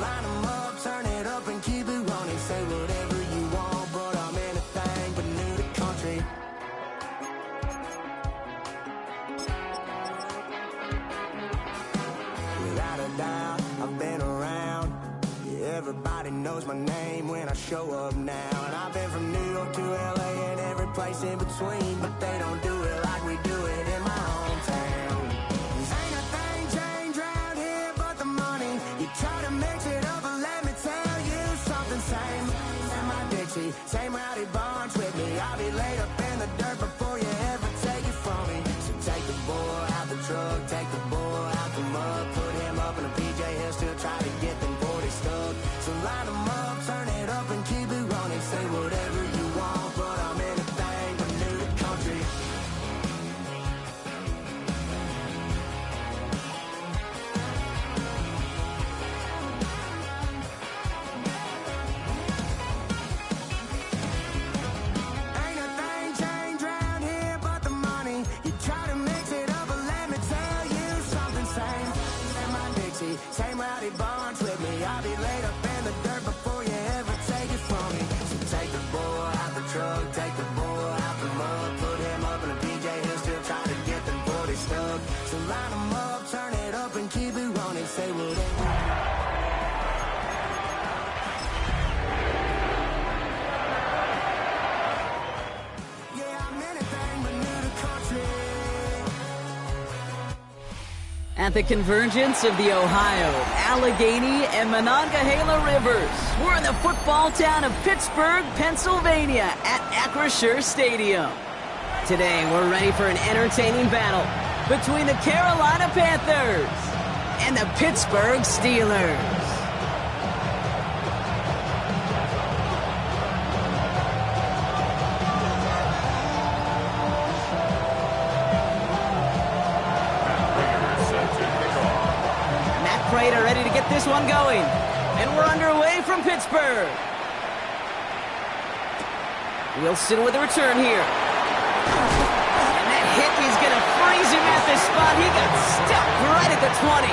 line 'em up, turn it up and keep it running. Say whatever you want, but I'm anything but new to country. Without a doubt, I've been around. Yeah, everybody knows my name when I show up now. And I've been from New York to LA and every place in between, but they don't do it like we do it in my hometown. 'Cause ain't a thing changed round here but the money. You try to mix it up, but let me tell you something. Same in my Dixie, same rowdy bunch with me. I'll be laid up in the dirt before you ever take it from me. So take the boy out the truck, take the boy out the mud, put him up in a PJ, he'll still try to get them 40 stuck. So line them up, turn it up and keep it running. Say whatever you want, but I'm anything but new to country. Ain't a thing changed round here but the money. You try to mix it up, but let me tell you something. Same in my Dixie, same rowdy bunch with me. I'll be laid up in the dirt before you ever take it from me. So take the boy out the truck, take the boy out the mud, put him up in a PJ, he'll still try to get them 40 stuck. So line them up, turn it up and keep it running. Say whatever. Yeah, I'm anything but new to country. At the convergence of the Ohio, Allegheny, and Monongahela rivers, we're in the football town of Pittsburgh, Pennsylvania at Acrisure Stadium. Today, we're ready for an entertaining battle between the Carolina Panthers and the Pittsburgh Steelers. Prater ready to get this one going. And we're underway from Pittsburgh. Wilson with a return here. And that hit is going to freeze him at the spot. He got stuck right at the 20.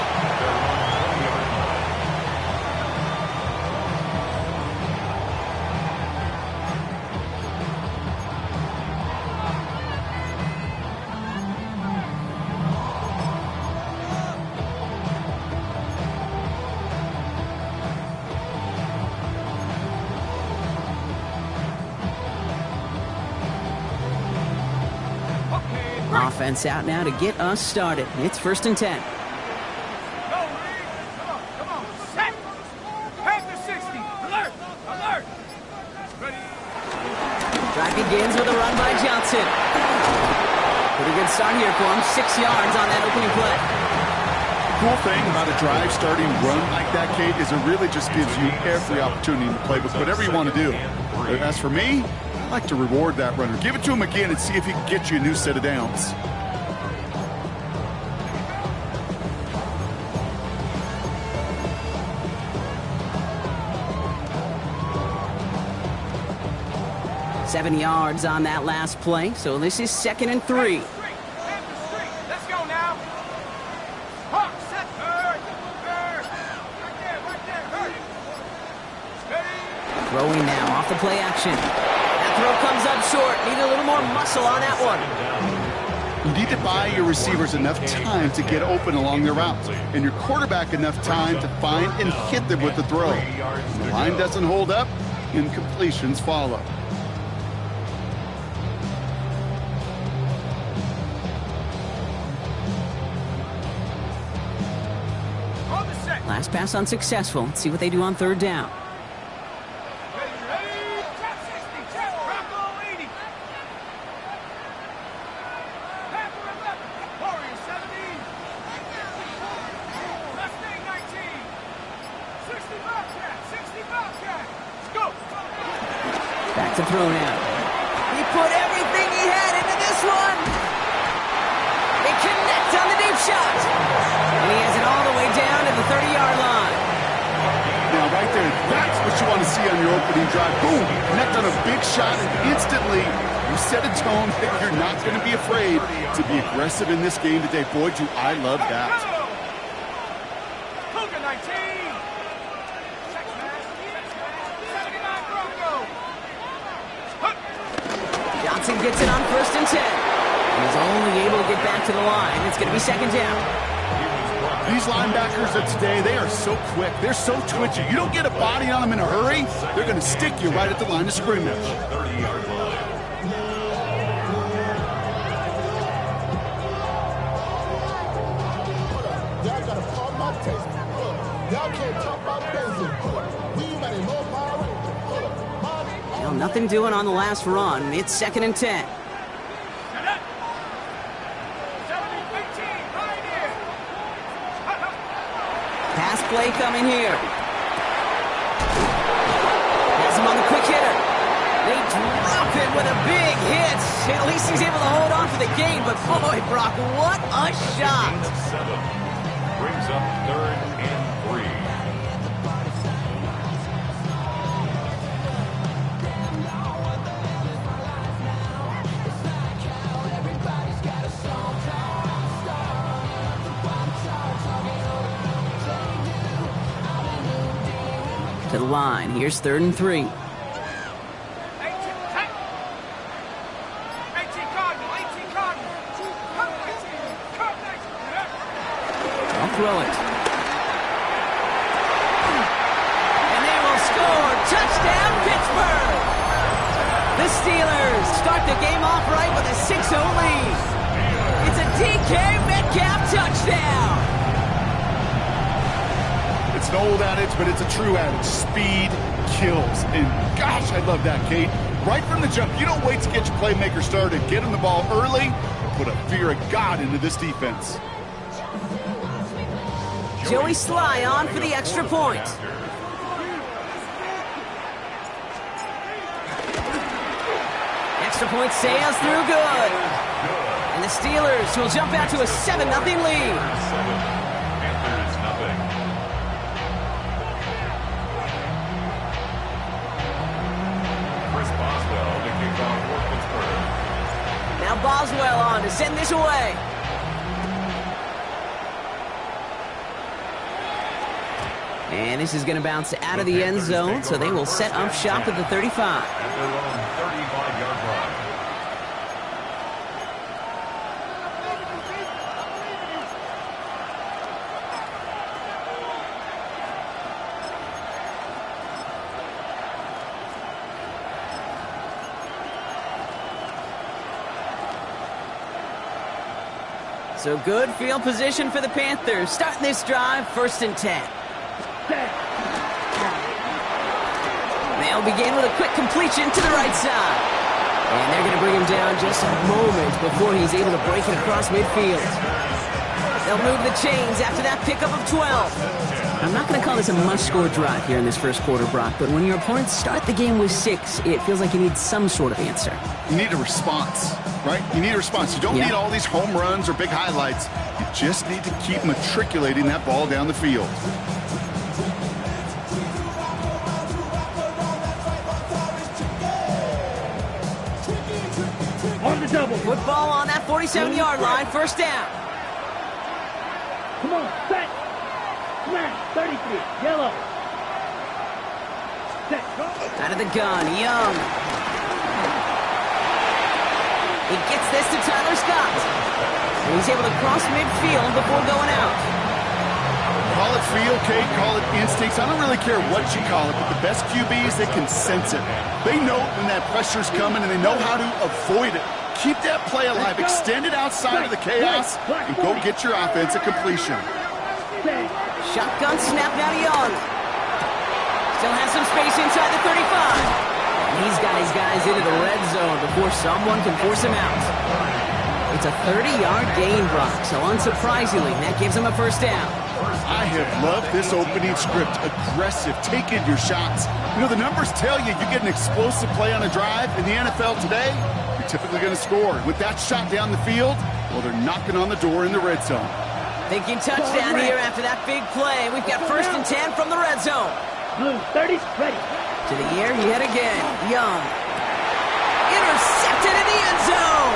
Offense out now to get us started. It's 1st and 10. Come on, set! Panther 60, alert, alert! Ready? Drive begins with a run by Johnson. Pretty good start here for him. 6 yards on that opening play. The cool thing about a drive starting run like that, Kate, is it really just gives you every opportunity in the playbook, whatever you want to do. As for me, I like to reward that runner. Give it to him again and see if he can get you a new set of downs. Seven yards on that last play, so this is 2nd and 3. Let's go now. Hawk, set, bird. Right there, bird. Steady. Throwing now off the play action. That throw comes up short. Need a little more muscle on that one. You need to buy your receivers enough time to get open along their routes, and your quarterback enough time to find and hit them with the throw. When the line doesn't hold up, incompletions follow. Last pass unsuccessful. Let's see what they do on 3rd down. Back to throw now. He put everything he had into this one. They connect on the deep shot. And he has it all the way down to the 30-yard line. Now, right there, that's what you want to see on your opening drive. Boom! Connect on a big shot, and instantly you set a tone that you're not going to be afraid to be aggressive in this game today. Boy, do I love that. Cougar 19. hesitates and gets it on 1st and 10. He's only able to get back to the line. It's going to be 2nd down. These linebackers of today, they are so quick. They're so twitchy. You don't get a body on them in a hurry, they're going to stick you right at the line of scrimmage. 30-yard line. Y'all gotta pump my taste. Y'all can't talk about basic. We might know Well, nothing doing on the last run. It's 2nd and 10. Set up. 17-15, right here. Pass play coming here. Has him on the quick hitter. They drop it with a big hit. At least he's able to hold on for the gain, but boy, Brock, what a shot. 7 brings up 3rd and 3. To the line. Here's 3rd and 3. 18 Cardinal, 18 Cardinal. Come 19, come 19. I'll throw it. And they will score. Touchdown, Pittsburgh! The Steelers start the game off right with a 6-0 lead. It's a DK Metcalf touchdown. It's an old adage, but it's a true adage. Speed kills. And gosh, I love that, Kate. Right from the jump, you don't wait to get your playmaker started. Get him the ball early and put a fear of God into this defense. Joey Sly on for the extra point. Extra point sails through good. And the Steelers will jump out to a 7-0 lead. 7. Panthers nothing. Chris Boswell to kick off for Pittsburgh. Now Boswell on to send this away. And this is going to bounce out of the end zone, so they will set up shop at the 35. At their own 35-yard line. So good field position for the Panthers. Starting this drive, 1st and 10. They'll begin with a quick completion to the right side. And they're going to bring him down just a moment before he's able to break it across midfield. They'll move the chains after that pickup of 12. I'm not going to call this a must-score drive here in this first quarter, Brock, but when your opponents start the game with 6, it feels like you need some sort of answer. You need a response, right? You need a response. You don't need all these home runs or big highlights. You just need to keep matriculating that ball down the field. On the double. Football on that 47-yard line, 1st down. Come on, set. Smash, 33, yellow. Set, go. Out of the gun, Young. He gets this to Tyler Scott. And he's able to cross midfield before going out. Call it feel, Kate, call it instincts. I don't really care what you call it, but the best QBs, they can sense it. They know when that pressure's coming, and they know how to avoid it. Keep that play alive, extend it outside of the chaos, and go get your offense at completion. Shotgun snap now to Young. Still has some space inside the 35. And he's got his guys into the red zone before someone can force him out. It's a 30-yard gain, Brock, so unsurprisingly, that gives him a 1st down. I have loved this opening script. Aggressive, taking your shots. You know, the numbers tell you you get an explosive play on a drive in the NFL today, you're typically going to score. With that shot down the field, well, they're knocking on the door in the red zone. Thinking touchdown here after that big play. We've got 1st and 10 from the red zone. Blue, 30's ready. To the air yet again. Young. Intercepted in the end zone.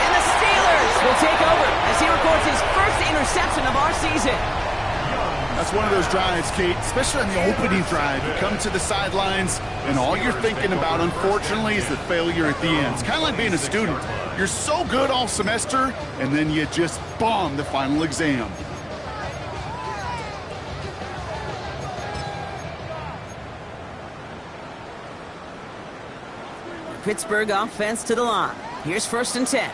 And the Steelers will take over as he records his 1st interception of our season. That's it's one of those drives, Kate, especially on the opening drive. You come to the sidelines, and all you're thinking about, unfortunately, is the failure at the end. It's kind of like being a student. You're so good all semester, and then you just bomb the final exam. Pittsburgh offense to the line. Here's 1st and 10.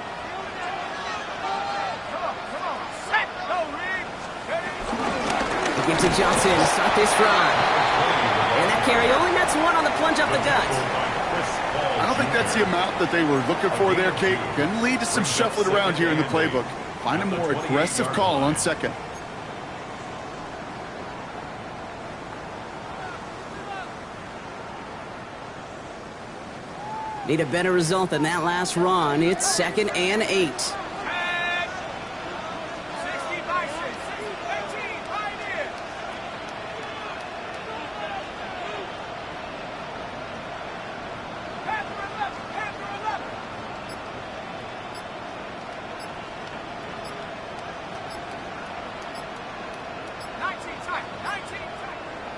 Give to Johnson to start this drive. And that carry only nets one on the plunge up the gut. I don't think that's the amount that they were looking for there, Kate. Can lead to some shuffling around here in the playbook. Find a more aggressive call on 2nd. Need a better result than that last run. It's 2nd and 8.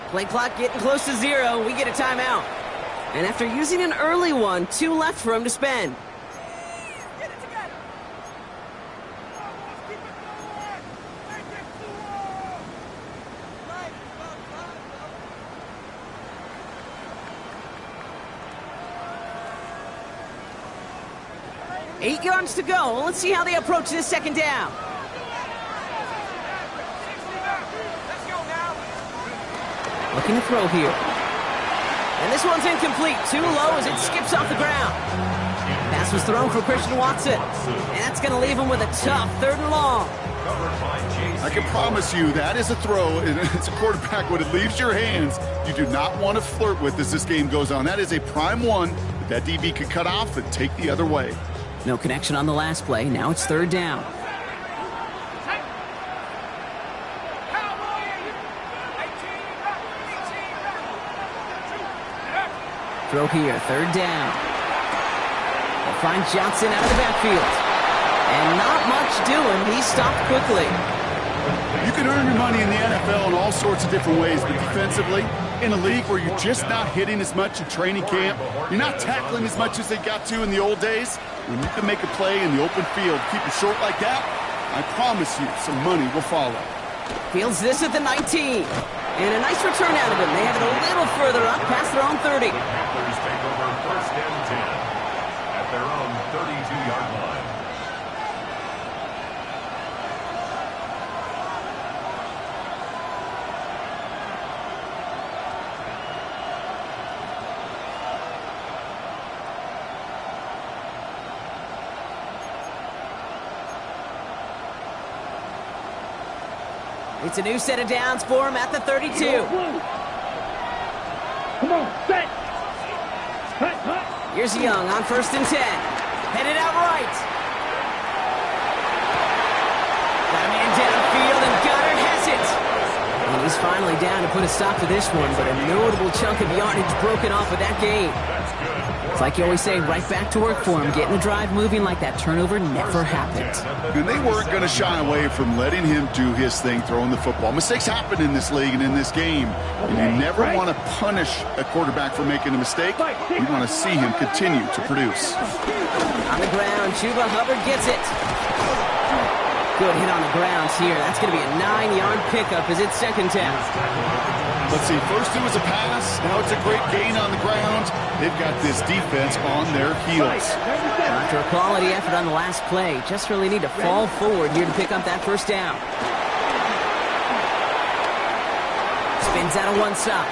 Play clock getting close to 0. We get a timeout. And after using an early one, 2 left for him to spend. Get it together. Keep it going. Make it slow. 8 yards to go. Let's see how they approach this 2nd down. Looking to throw here. And this one's incomplete. Too low as it skips off the ground. Pass was thrown for Christian Watson. And that's going to leave him with a tough 3rd and long. I can promise you that is a throw. It's a quarterback when it leaves your hands. You do not want to flirt with as this game goes on. That is a prime one that DB could cut off and take the other way. No connection on the last play. Now it's 3rd down. Throw here, 3rd down. They'll find Johnson out of the backfield. And not much doing. He stopped quickly. You can earn your money in the NFL in all sorts of different ways, but defensively, in a league where you're just not hitting as much in training camp, you're not tackling as much as they got to in the old days, when you can make a play in the open field, keep it short like that, I promise you some money will follow. Fields this at the 19. And a nice return out of him. They have it a little further up past their own 30. Panthers take over 1st and 10 at their own 32-yard line. It's a new set of downs for him at the 32. Come on, set. Hut, hut. Here's Young on 1st and 10. Headed out right. Got a man downfield, and Goddard has it. And he's finally down to put a stop to this one, but a notable chunk of yardage broken off with that game. It's like you always say, right back to work for him, getting the drive moving like that turnover never happened. And they weren't going to shy away from letting him do his thing, throwing the football. Mistakes happen in this league and in this game. And you never want to punish a quarterback for making a mistake. You want to see him continue to produce. On the ground, Chuba Hubbard gets it. Good hit on the grounds here. That's going to be a 9-yard pickup as it's 2nd down. Let's see, first it was a pass, now it's a great gain on the ground. They've got this defense on their heels. After a quality effort on the last play, just really need to fall forward here to pick up that 1st down. Spins out of one side,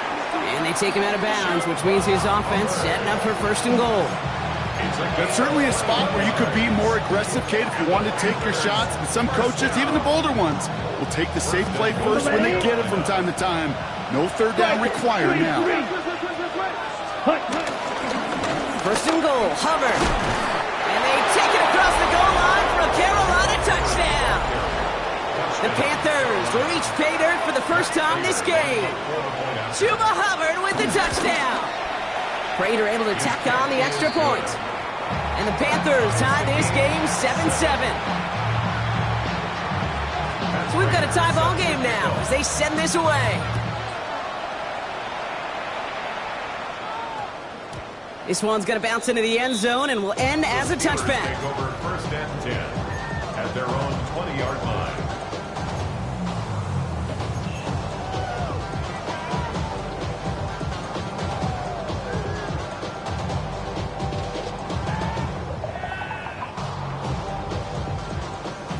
and they take him out of bounds, which means his offense setting up for 1st and goal. That's certainly a spot where you could be more aggressive, Kate, if you wanted to take your shots. But some coaches, even the bolder ones, will take the safe play first when they get it from time to time. No 3rd down required now. 1st and goal, Hubbard. And they take it across the goal line for a Carolina touchdown. The Panthers reach pay dirt for the first time this game. Chuba Hubbard with the touchdown. Prater able to tack on the extra point. And the Panthers tie this game 7-7. So we've got a tie ball game now as they send this away. This one's going to bounce into the end zone and will end as a touchback. Take over first and 10 at their own 20-yard line.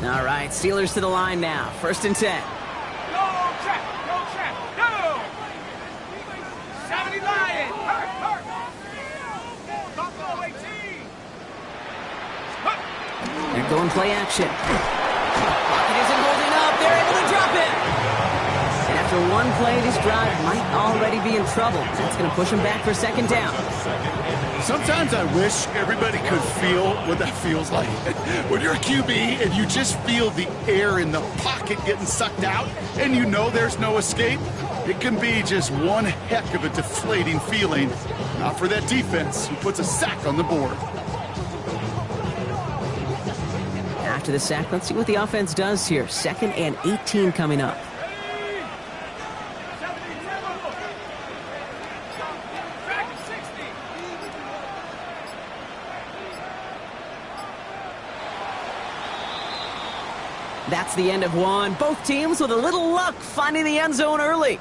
All right, Steelers to the line now. First and 10. Go check, go. 70 Lions, hurt. Buffalo 18. They're going play action. Pocket isn't holding up. They're able to drop it. And after one play, this drive might already be in trouble. That's going to push them back for second down. Sometimes I wish everybody could feel what that feels like. When you're a QB and you just feel the air in the pocket getting sucked out and you know there's no escape, it can be just one heck of a deflating feeling. Not for that defense who puts a sack on the board. After the sack, let's see what the offense does here. Second and 18 coming up. That's the end of one. Both teams with a little luck finding the end zone early.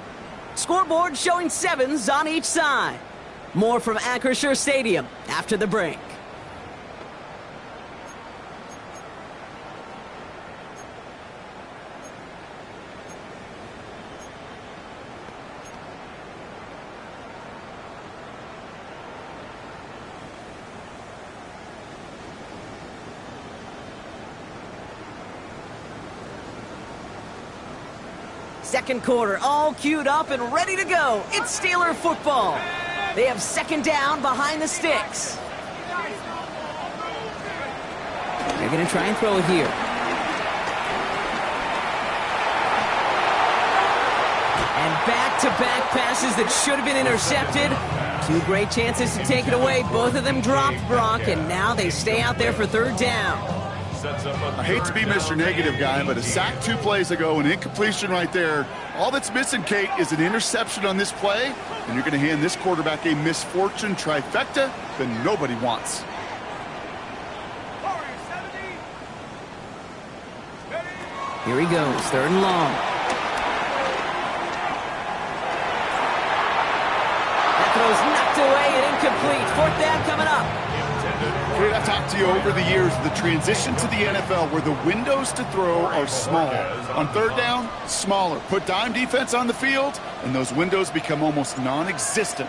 Scoreboard showing 7s on each side. More from Acrisure Stadium after the break. Second quarter, all queued up and ready to go. It's Steeler football. They have second down behind the sticks. They're going to try and throw it here. And back-to-back passes that should have been intercepted. Two great chances to take it away. Both of them dropped, Brock, and now they stay out there for third down. I hate to be Mr. Negative Guy, but a sack 2 plays ago, an incompletion right there. All that's missing, Kate, is an interception on this play, and you're going to hand this quarterback a misfortune trifecta that nobody wants. Here he goes, third and long. That throw's knocked away and incomplete. Fourth down coming up. I've talked to you over the years, the transition to the NFL where the windows to throw are small. On third down, smaller. Put dime defense on the field, and those windows become almost non-existent.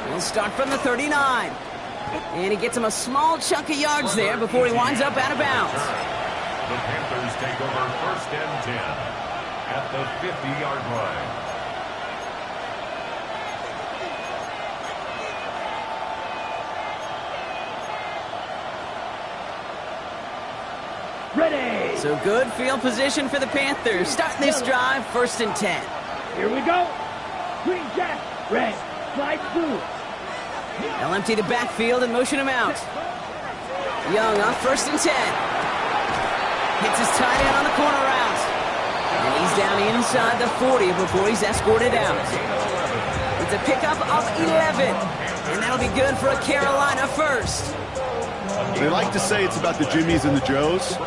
We'll start from the 39. And he gets him a small chunk of yards there before he winds up out of bounds. The Panthers take over first and 10 at the 50-yard line. Ready. So good field position for the Panthers. Starting this drive, first and 10. Here we go. Green jack. Red. Slide blue. They'll empty the backfield and motion him out. Young on first and 10. Hits his tight end on the corner route. And he's down inside the 40 before he's escorted out. It's a pickup of 11. And that'll be good for a Carolina first. They like to say it's about the Jimmies and the Joes.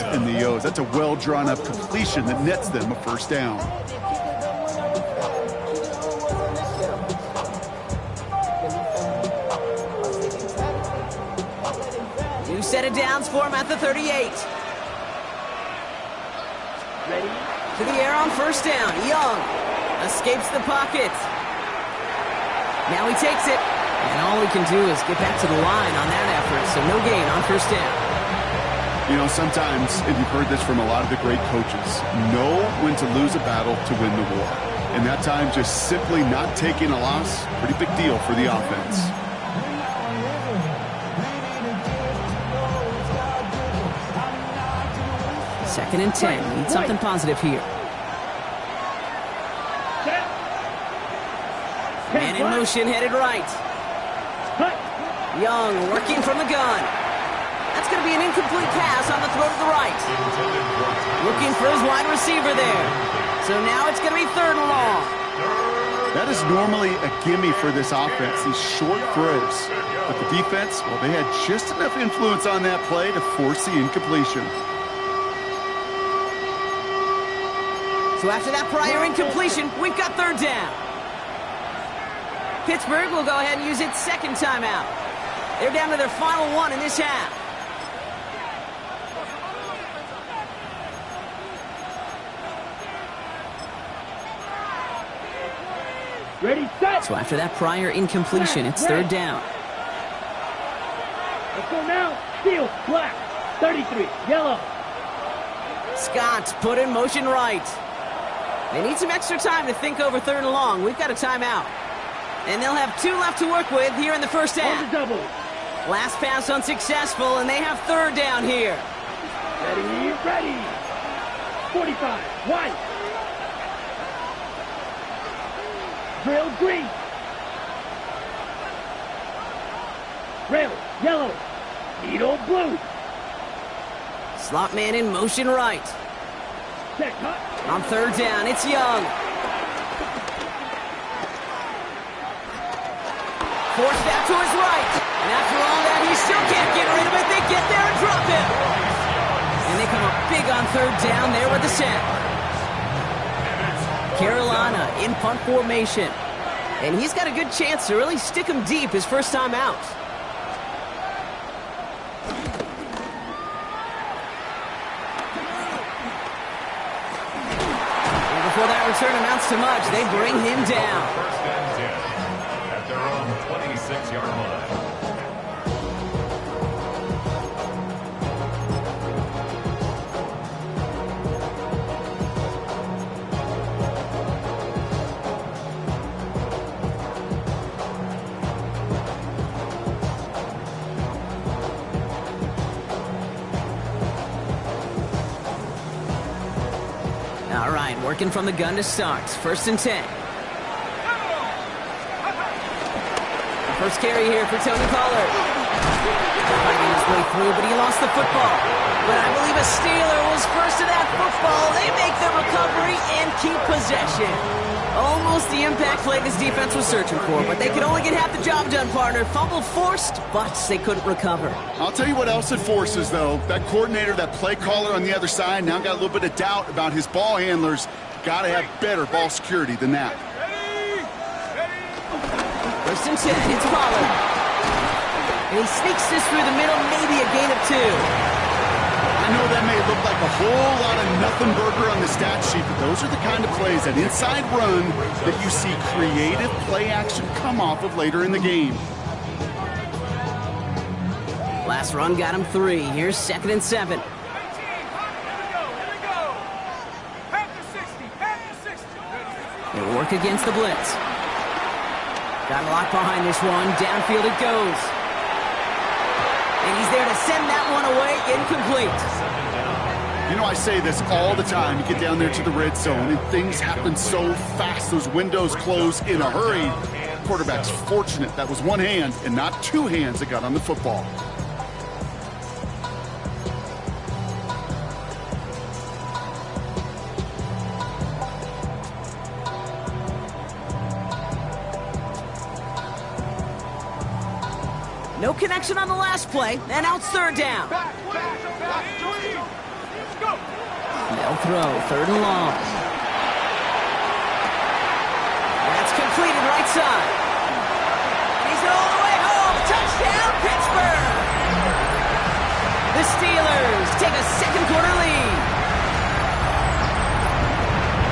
I's and the O's. That's a well-drawn-up completion that nets them a first down. New set of downs for him at the 38. Ready? To the air on first down. Young escapes the pocket. Now he takes it. And all he can do is get back to the line on that effort. So no gain on first down. You know, sometimes, and you've heard this from a lot of the great coaches, know when to lose a battle to win the war. And that time, just simply not taking a loss, pretty big deal for the offense. Second and 10. Need something positive here. Man in motion, headed right. Young working from the gun. That's going to be an incomplete pass on the throw to the right. Looking for his wide receiver there. So now it's going to be third and long. That is normally a gimme for this offense, these short throws. But the defense, well, they had just enough influence on that play to force the incompletion. So after that prior incompletion, we've got third down. Pittsburgh will go ahead and use its second timeout. They're down to their final one in this half. Ready, set. So after that prior incompletion, it's third down. Let's go now. Field, black. 33, yellow. Scott put in motion right. They need some extra time to think over third and long. We've got a timeout. And they'll have 2 left to work with here in the first On half. the double. Last pass unsuccessful, and they have third down here. Ready, ready. 45, white. Drill, green. Rail, yellow. Needle, blue. Slot man in motion right. Set, cut. On third down, it's Young. Forced out to his right. And after all that, he still can't get rid of it. They get there and drop him. And they come up big on third down there with the sack. Carolina in punt formation. And he's got a good chance to really stick him deep his first time out. And before that return amounts to much, they bring him down. First and 10 at their own 26-yard line. All right, working from the gun to start. First and 10. First carry here for Tony Pollard. Fighting his way through, but he lost the football. But I believe a Steeler was first to that football. They make the recovery and keep possession. Almost the impact play this defense was searching for, but they could only get half the job done, partner. Fumble forced, but they couldn't recover. I'll tell you what else it forces, though. That coordinator, that play caller on the other side, now got a little bit of doubt about his ball handlers. Got to have better ball security than that. First and 10, it's Pollard. And he sneaks this through the middle, maybe a gain of 2. I know that may look like a whole lot of nothing burger on the stat sheet, but those are the kind of plays, that inside run, that you see creative play action come off of later in the game. Last run got him 3. Here's second and 7. Here we go. Half to 60. They work against the blitz. Got locked behind this one. Downfield it goes. And he's there to send that one away. Incomplete. You know, I say this all the time. You get down there to the red zone, and things happen so fast. Those windows close in a hurry. Quarterback's fortunate that was one hand and not 2 hands that got on the football. No connection on the last play, and now it's third down. They'll throw, 3rd and long. That's completed right side. He's all the way home. Touchdown, Pittsburgh! The Steelers take a second quarter lead.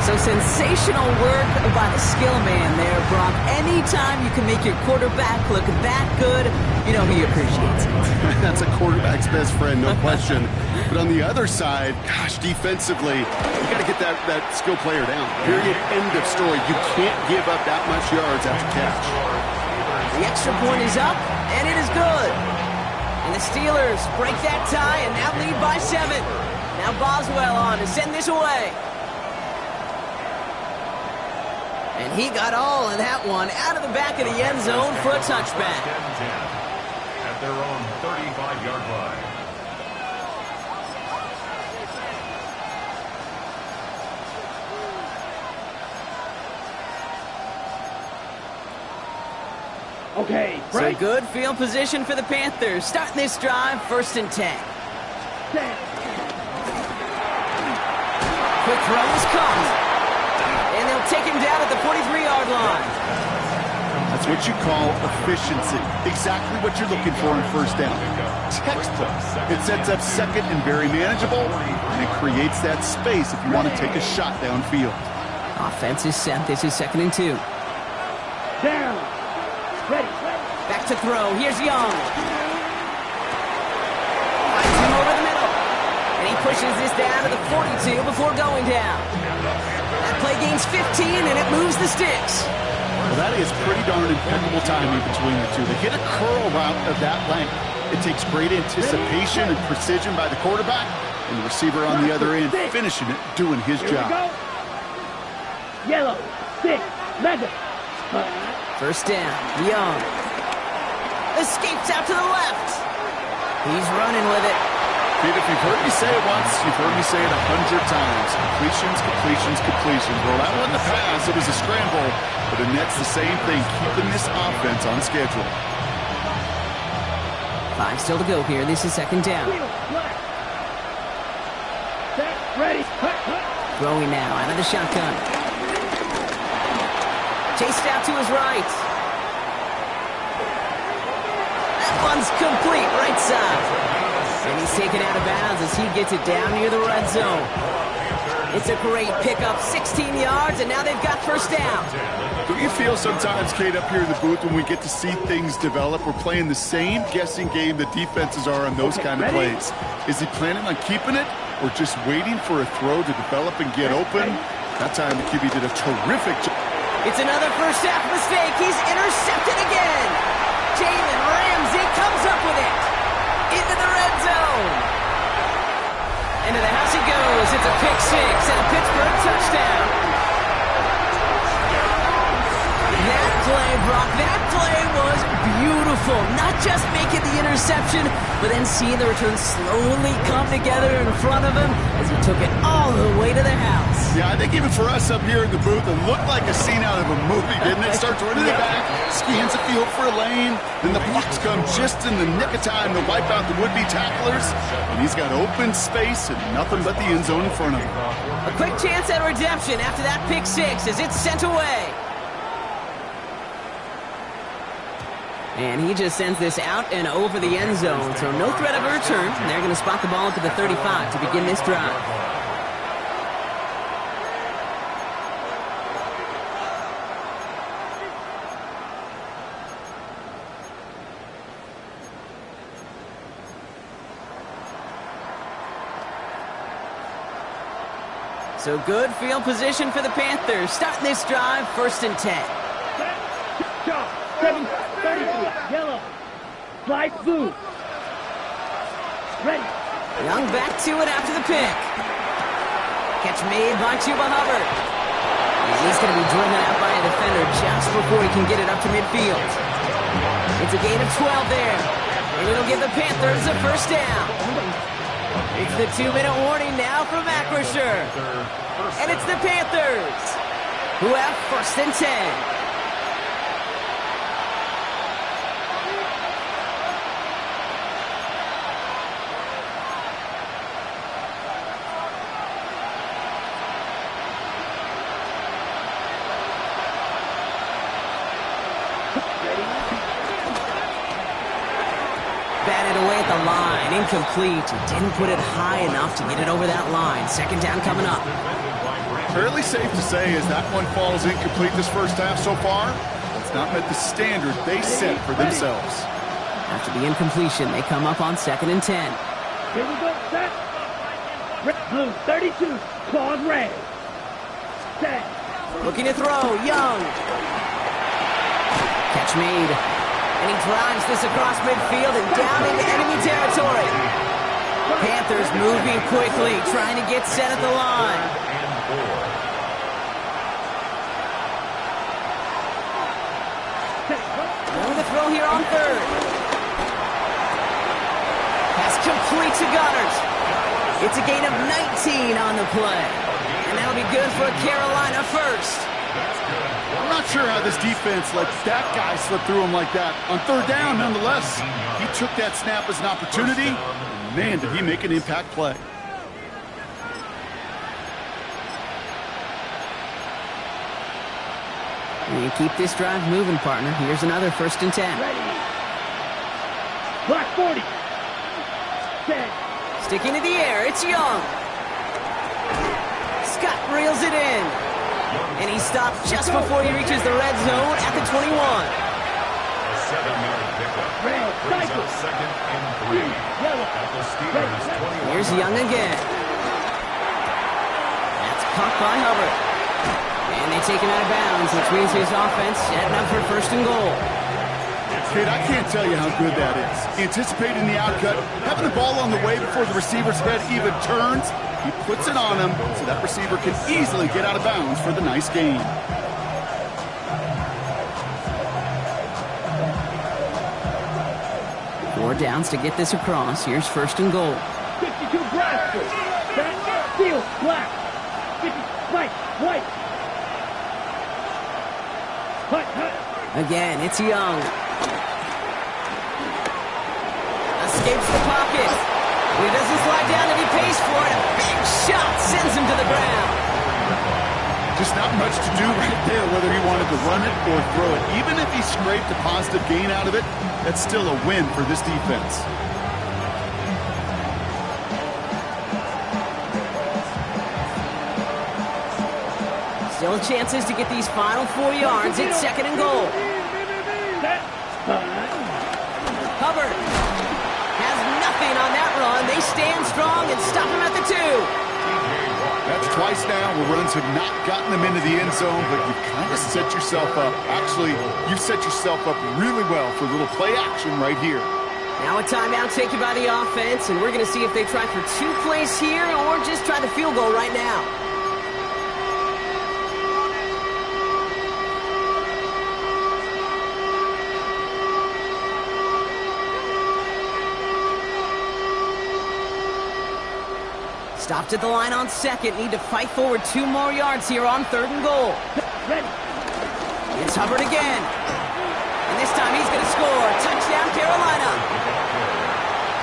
So sensational work by the skill man there, Brock. Anytime you can make your quarterback look that good, you know he appreciates it. That's a quarterback's best friend, no question. But on the other side, gosh, defensively, you got to get that skill player down. Period. End of story. You can't give up that much yards after catch. The extra point is up, and it is good. And the Steelers break that tie and now lead by 7. Now Boswell on to send this away. And he got all of that one out of the back of the end zone for a touchback. At their own 35-yard line. Okay, So break. good field position for the Panthers. Starting this drive, 1st and 10. Set. Quick throw is caught. And they'll take him down at the 43-yard line. That's what you call efficiency. Exactly what you're looking for in 1st down. Textbook. It sets up 2nd and very manageable, and it creates that space if you want to take a shot downfield. Offense is set. This is 2nd and 2. Down. Ready. Back to throw. Here's Young. Finds him over the middle. And he pushes this down to the 42 before going down. That play gains 15, and it moves the sticks. Well, that is pretty darn impeccable timing between the two. They hit a curl route of that length. It takes great anticipation and precision by the quarterback, and the receiver on the other end finishing it, doing his Here we job. go. Yellow. 6. Mega. 1st down. Young. Escapes out to the left. He's running with it. Pete, if you've heard me say it once, you've heard me say it 100 times. Completions. Well, that wasn't a pass. It was a scramble. But the Nets, the same thing, keeping this offense on schedule. 5 still to go here. This is 2nd down. Wheel. Left. Set. Ready. Cut. Throwing now out of the shotgun. Chased out to his right. That one's complete, right side. And he's taken out of bounds as he gets it down near the red zone. It's a great pickup, 16 yards, and now they've got 1st down. Don't you feel sometimes, Kate, up here in the booth when we get to see things develop, we're playing the same guessing game that defenses are on those kind of plays? Is he planning on keeping it or just waiting for a throw to develop and get open? That time the QB did a terrific job. It's another 1st half mistake. He's intercepted again. Jalen Ramsey comes up with it. Into the red zone. Into the house he goes. It's a pick 6 and a Pittsburgh touchdown. That play, Brock, that play was beautiful. Not just making the interception, but then seeing the return slowly come together in front of him as he took it all the way to the house. Yeah, I think even for us up here in the booth, it looked like a scene out of a movie, didn't it? Starts running it back, scans the field for a lane, then the blocks come just in the nick of time to wipe out the would-be tacklers, and he's got open space and nothing but the end zone in front of him. A quick chance at redemption after that pick 6 as it's sent away. And he just sends this out and over the end zone, so no threat of a return. And they're going to spot the ball to the 35 to begin this drive. So good field position for the Panthers. Starting this drive, 1st and 10. Shot. 7:33. Yellow. Slide blue. Ready. Young back to it after the pick. Catch made by Chuba Hubbard. And he's going to be driven out by a defender just before he can get it up to midfield. It's a gain of 12 there. And it'll give the Panthers a 1st down. It's the 2-minute warning now from Acrisure. And it's the Panthers who have 1st and 10. Batted away at the line. Incomplete. He didn't put it high enough to get it over that line. Second down coming up. Fairly safe to say as that one falls incomplete this first half so far, it's not met the standard they set for themselves. After the incompletion, they come up on 2nd and 10. Here we go, set. Red, blue, 32, claws red. Set. Looking to throw, Young. Catch made. And he drives this across midfield and down into enemy territory. Panthers moving quickly, trying to get set at the line. Going to throw here on 3rd. Pass complete to Gunners. It's a gain of 19 on the play. And that'll be good for a Carolina first. I'm not sure how this defense let that guy slip through him like that. On 3rd down, nonetheless, he took that snap as an opportunity. Man, did he make an impact play. We keep this drive moving, partner. Here's another 1st and 10. Ready. Block 40. Set. Sticking to the air, it's Young. Scott reels it in. And he stopped just before he reaches the red zone at the 21. A 7-yard pickup. Red, Brings cycle. up 2nd and 3 Yellow. at the Steelers' 21. Here's Young again. That's caught by Hubbard. And they take him out of bounds, which means his offense setting up for 1st and goal. Kid, I can't tell you how good that is. Anticipating the outcut, having the ball on the way before the receiver's head even turns, he puts it on him so that receiver can easily get out of bounds for the nice gain. Four downs to get this across. Here's 1st and goal. 52 Bradford. Set. Steel. Black. 50. White. White. Hut. Hut. Again, it's Young. Escapes the pocket. He doesn't slide down and he pays for it. A big shot sends him to the ground. Just not much to do right there, whether he wanted to run it or throw it. Even if he scraped a positive gain out of it, that's still a win for this defense. Still chances to get these final 4 yards. It's 2nd and goal. Set. Hubbard has nothing on that run. They stand strong and stop him at the 2. That's twice now where runs have not gotten them into the end zone, but you've kind of set yourself up. Actually, you've set yourself up really well for a little play action right here. Now a timeout taken by the offense, and we're going to see if they try for 2 plays here or just try the field goal right now. Stopped at the line on 2nd. Need to fight forward 2 more yards here on 3rd and goal. Ready. It's Hubbard again. And this time he's going to score. Touchdown, Carolina.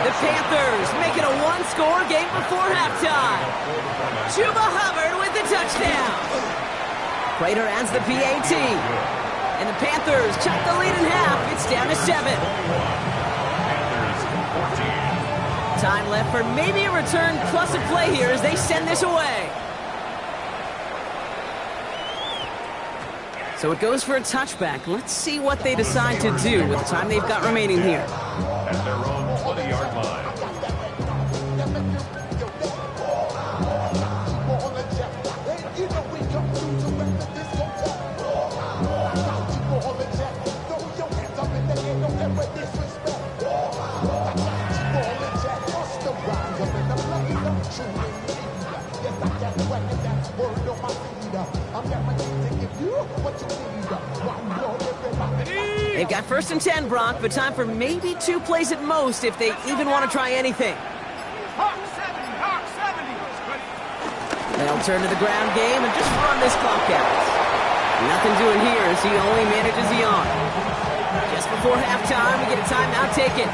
The Panthers make it a 1-score game before halftime. Chuba Hubbard with the touchdown. Prater adds the PAT. And the Panthers cut the lead in half. It's down to 7. Time left for maybe a return plus a play here as they send this away. So it goes for a touchback. Let's see what they decide to do with the time they've got remaining here. At their own 20-yard line. They've got 1st and 10, Brock, but time for maybe 2 plays at most if they even want to try anything. Hawk 70, Hawk 70. They'll turn to the ground game and just run this clock out. Nothing doing here as he only manages the arm. Just before halftime, we get a timeout taken.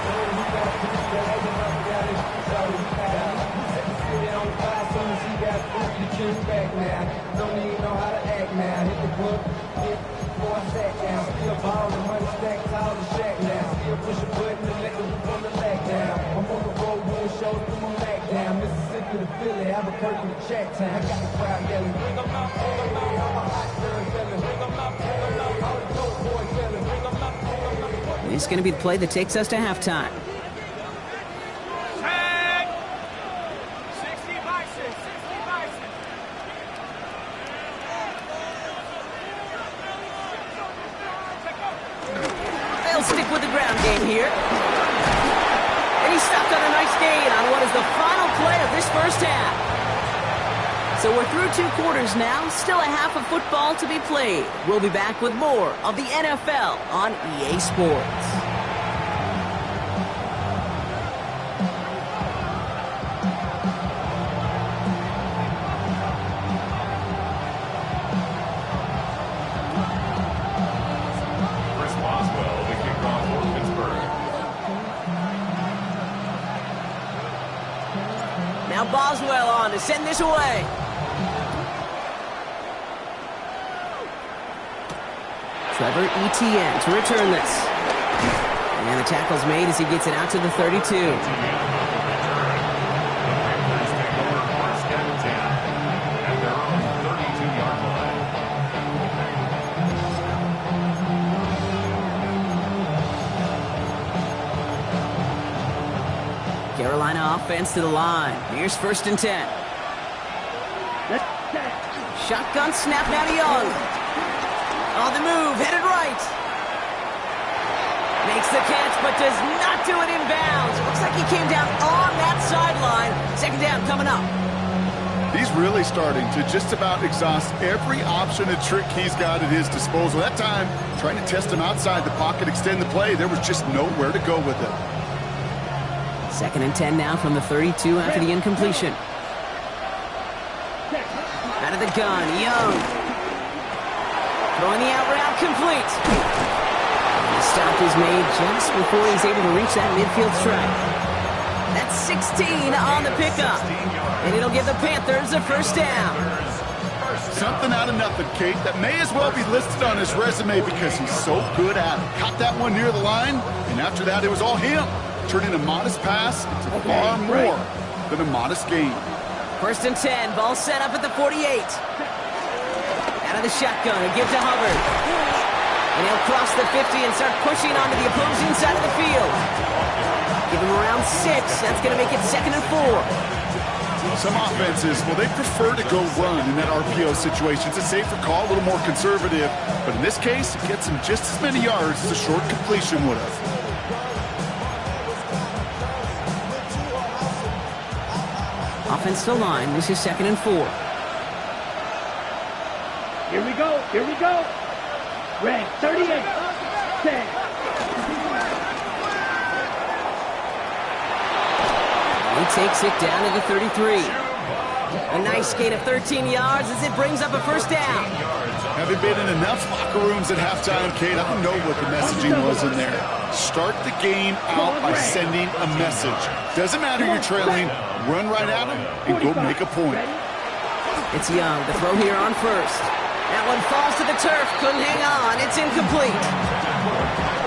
This is going to be the play that takes us to halftime. Tag! 60 Bison, 60 Bison. They'll stick with the ground game here. And he stopped on a nice gain on what is the final play of this first half. So we're through 2 quarters now, still a half of football to be played. We'll be back with more of the NFL on EA Sports. Chris Boswell, the kickoff for Pittsburgh. Now Boswell on to send this away. Trevor Etienne to return this. And the tackle's made as he gets it out to the 32. First and 10 at their own 32-yard line. Carolina offense to the line. Here's 1st and 10. Shotgun snap now to Young. On the move, headed right. Makes the catch, but does not do it in bounds. It looks like he came down on that sideline. 2nd down coming up. He's really starting to just about exhaust every option and trick he's got at his disposal. That time, trying to test him outside the pocket, extend the play, there was just nowhere to go with it. 2nd and 10 now from the 32 after the incompletion. Out of the gun, Young. Throwing the out route complete. The stop is made just before he's able to reach that midfield strike. That's 16 on the pickup. And it'll give the Panthers a 1st down. Something out of nothing, Kate, that may as well be listed on his resume because he's so good at it. Caught that one near the line, and after that, it was all him. Turning a modest pass into far more than a modest gain. 1st and 10, ball set up at the 48. Out of the shotgun, and give to Hubbard. And he'll cross the 50 and start pushing onto the opposing side of the field. Give him around 6. That's going to make it 2nd and 4. Some offenses, well, they prefer to go run in that RPO situation. It's a safer call, a little more conservative. But in this case, it gets him just as many yards as a short completion would have. Offense to line. This is 2nd and 4. Here we go. Here we go. Red 38. Set. He takes it down to the 33. A nice gain of 13 yards as it brings up a 1st down. Having been in enough locker rooms at halftime, Kate, I don't know what the messaging was in there. Start the game out by sending a message. Doesn't matter you're trailing, run right at him and go make a point. It's Young, the throw here on 1st. That one falls to the turf, couldn't hang on, it's incomplete.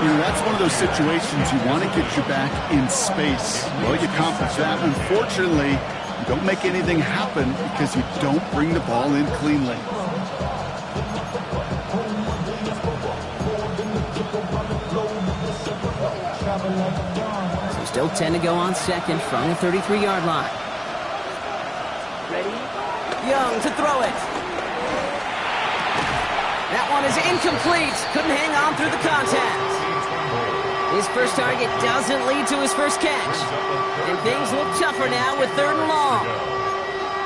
You know, that's one of those situations you want to get you back in space. Well, you accomplish that. Unfortunately, you don't make anything happen because you don't bring the ball in cleanly. So still 10 to go on 2nd from the 33-yard line. Ready? Young to throw it. That one is incomplete. Couldn't hang on through the contact. His first target doesn't lead to his first catch. And things look tougher now with 3rd and long.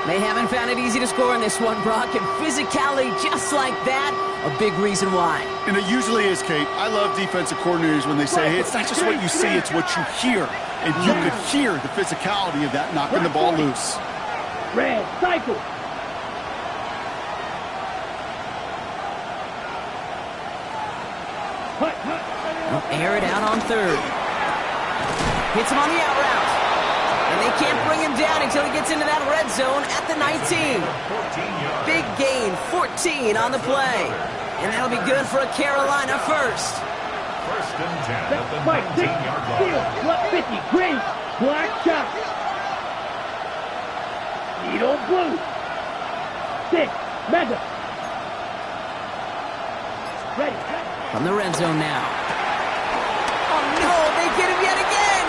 They haven't found it easy to score in this one, Brock. And physicality just like that, a big reason why. And it usually is, Kate. I love defensive coordinators when they say, hey, it's not just what you see, it's what you hear. And you could hear the physicality of that knocking the ball loose. Red cycle. Air it out on 3rd. Hits him on the out route. And they can't bring him down until he gets into that red zone at the 19. Big gain, 14 on the play. And that'll be good for a Carolina 1st. 1st and 10 at the Mike, 19-yard line. Field, 50, green, black shot. Edo Blue. 6, Mega. Ready. From the red zone now. Oh no, they get him yet again!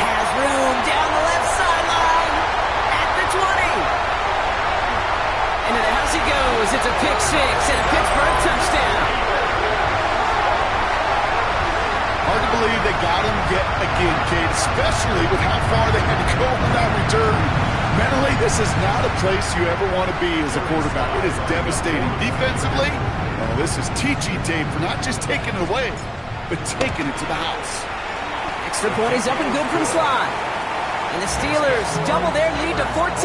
Has room down the left sideline at the 20. Into the house he goes. It's a pick six and a Pittsburgh touchdown. Hard to believe they got him yet again, Kate, especially with how far they had to go on that return. Mentally, this is not a place you ever want to be as a quarterback. It is devastating. Defensively, well, this is teaching tape for not just taking it away, but taking it to the house. Extra point is up and good from Sly. And the Steelers double their lead to 14.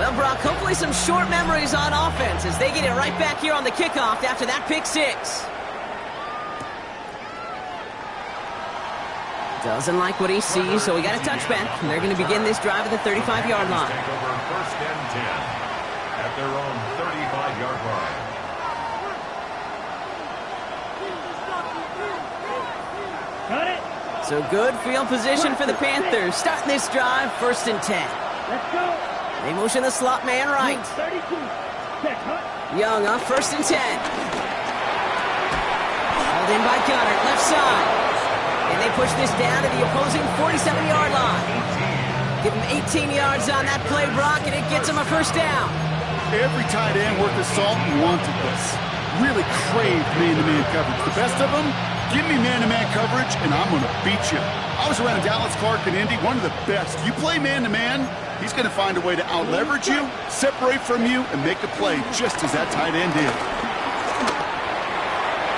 Well, Brock, hopefully some short memories on offense as they get it right back here on the kickoff after that pick six. Doesn't like what he sees, so he got a touchback. And they're going to begin this drive at the 35-yard line. Take over first and 10 at their own 35-yard line. Got it. So good field position for the Panthers. Starting this drive, first and 10. Let's go. They motion the slot man right. 32. Check, huh? Young up first and 10. Hauled in by Gunner, left side. And they push this down to the opposing 47-yard line. Give him 18 yards on that play, Brock, and it gets him a first down. Every tight end worth his salt wanted this. Really craved man-to-man coverage. The best of them, give me man-to-man coverage, and I'm going to beat you. I was around Dallas Clark and Indy, one of the best. You play man-to-man, he's going to find a way to out-leverage you, separate from you, and make a play just as that tight end did.